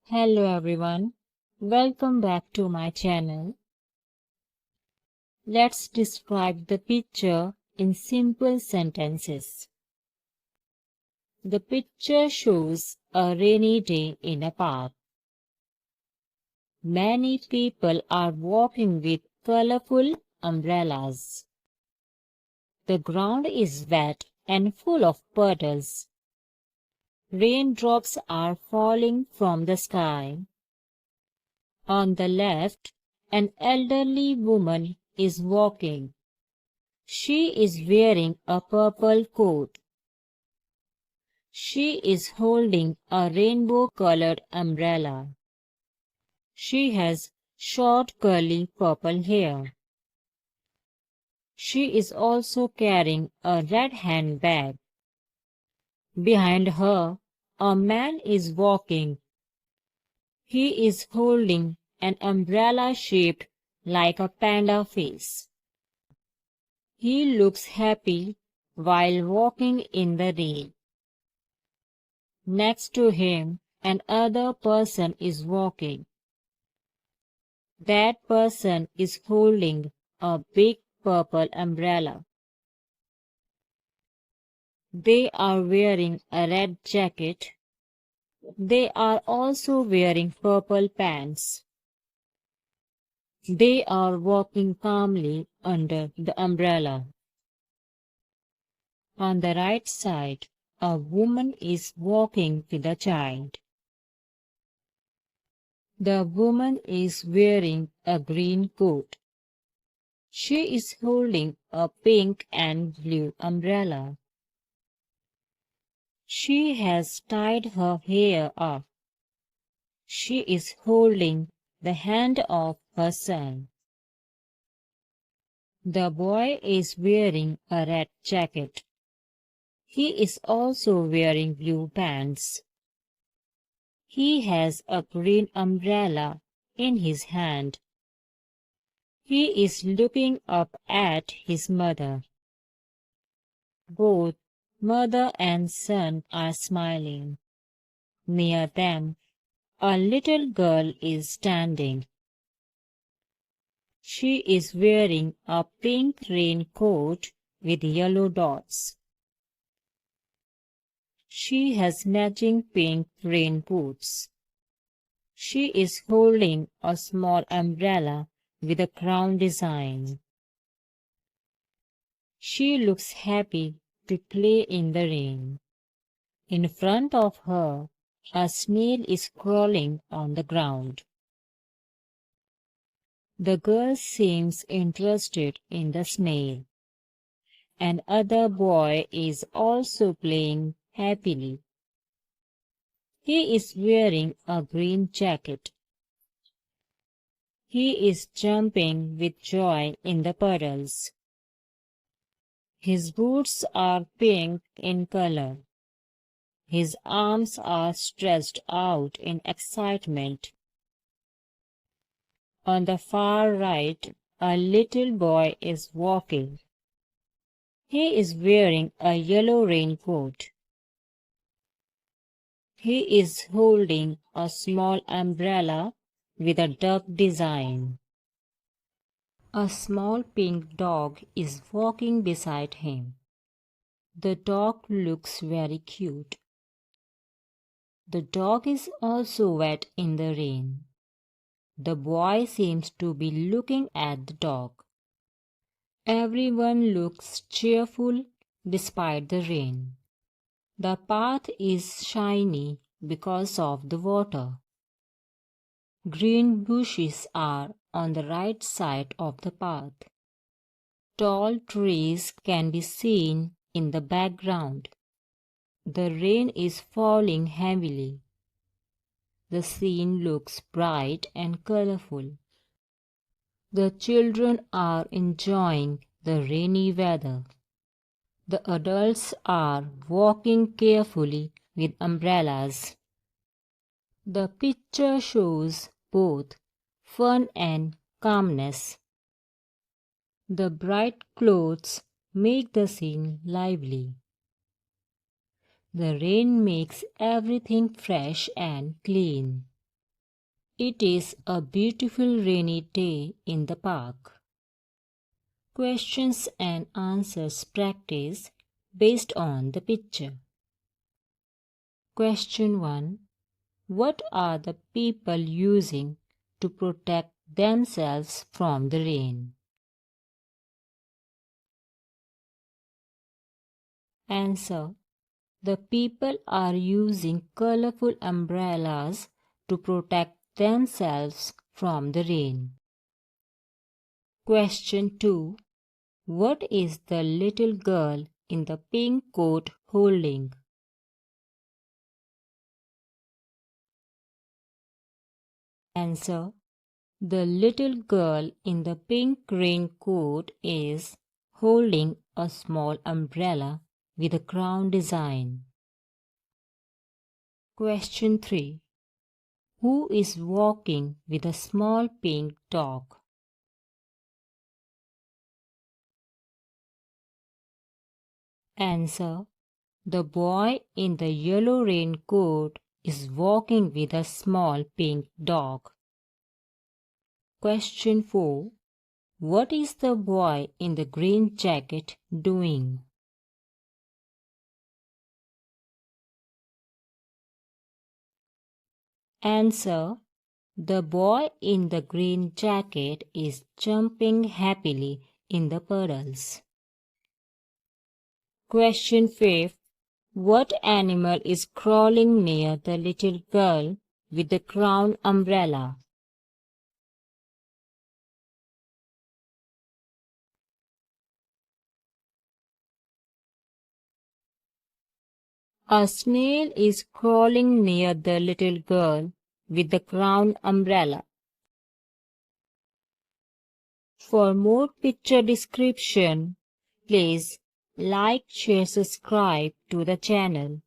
Hello everyone, welcome back to my channel. Let's describe the picture in simple sentences. The picture shows a rainy day in a park. Many people are walking with colorful umbrellas. The ground is wet and full of puddles. Raindrops are falling from the sky. On the left, an elderly woman is walking. She is wearing a purple coat. She is holding a rainbow-colored umbrella. She has short curly purple hair. She is also carrying a red handbag. Behind her, a man is walking. He is holding an umbrella shaped like a panda face. He looks happy while walking in the rain. Next to him, another person is walking. That person is holding a big purple umbrella. They are wearing a red jacket. They are also wearing purple pants. They are walking calmly under the umbrella. On the right side, a woman is walking with a child. The woman is wearing a green coat. She is holding a pink and blue umbrella. She has tied her hair up. She is holding the hand of her son. The boy is wearing a red jacket. He is also wearing blue pants. He has a green umbrella in his hand. He is looking up at his mother. Both mother and son are smiling. Near them, a little girl is standing. She is wearing a pink raincoat with yellow dots. She has matching pink rain boots. She is holding a small umbrella with a crown design. She looks happy to play in the rain. In front of her, a snail is crawling on the ground. The girl seems interested in the snail. Another boy is also playing happily. He is wearing a green jacket. He is jumping with joy in the puddles. His boots are pink in color. His arms are stretched out in excitement. On the far right, a little boy is walking. He is wearing a yellow raincoat. He is holding a small umbrella with a duck design. A small pink dog is walking beside him. The dog looks very cute. The dog is also wet in the rain. The boy seems to be looking at the dog. Everyone looks cheerful despite the rain. The path is shiny because of the water. Green bushes are on the right side of the path. Tall trees can be seen in the background. The rain is falling heavily. The scene looks bright and colorful. The children are enjoying the rainy weather. The adults are walking carefully with umbrellas. The picture shows both fun and calmness. The bright clothes make the scene lively. The rain makes everything fresh and clean. It is a beautiful rainy day in the park. Questions and answers practice based on the picture. Question 1. What are the people using to protect themselves from the rain? Answer. The people are using colorful umbrellas to protect themselves from the rain. Question 2. What is the little girl in the pink coat holding? Answer. The little girl in the pink raincoat is holding a small umbrella with a crown design. Question 3. Who is walking with a small pink dog? Answer. The boy in the yellow raincoat is walking with a small pink dog. Question 4. What is the boy in the green jacket doing? Answer. The boy in the green jacket is jumping happily in the puddles. Question 5. What animal is crawling near the little girl with the crown umbrella? A snail is crawling near the little girl with the crown umbrella. For more picture description, please like, share, subscribe to the channel.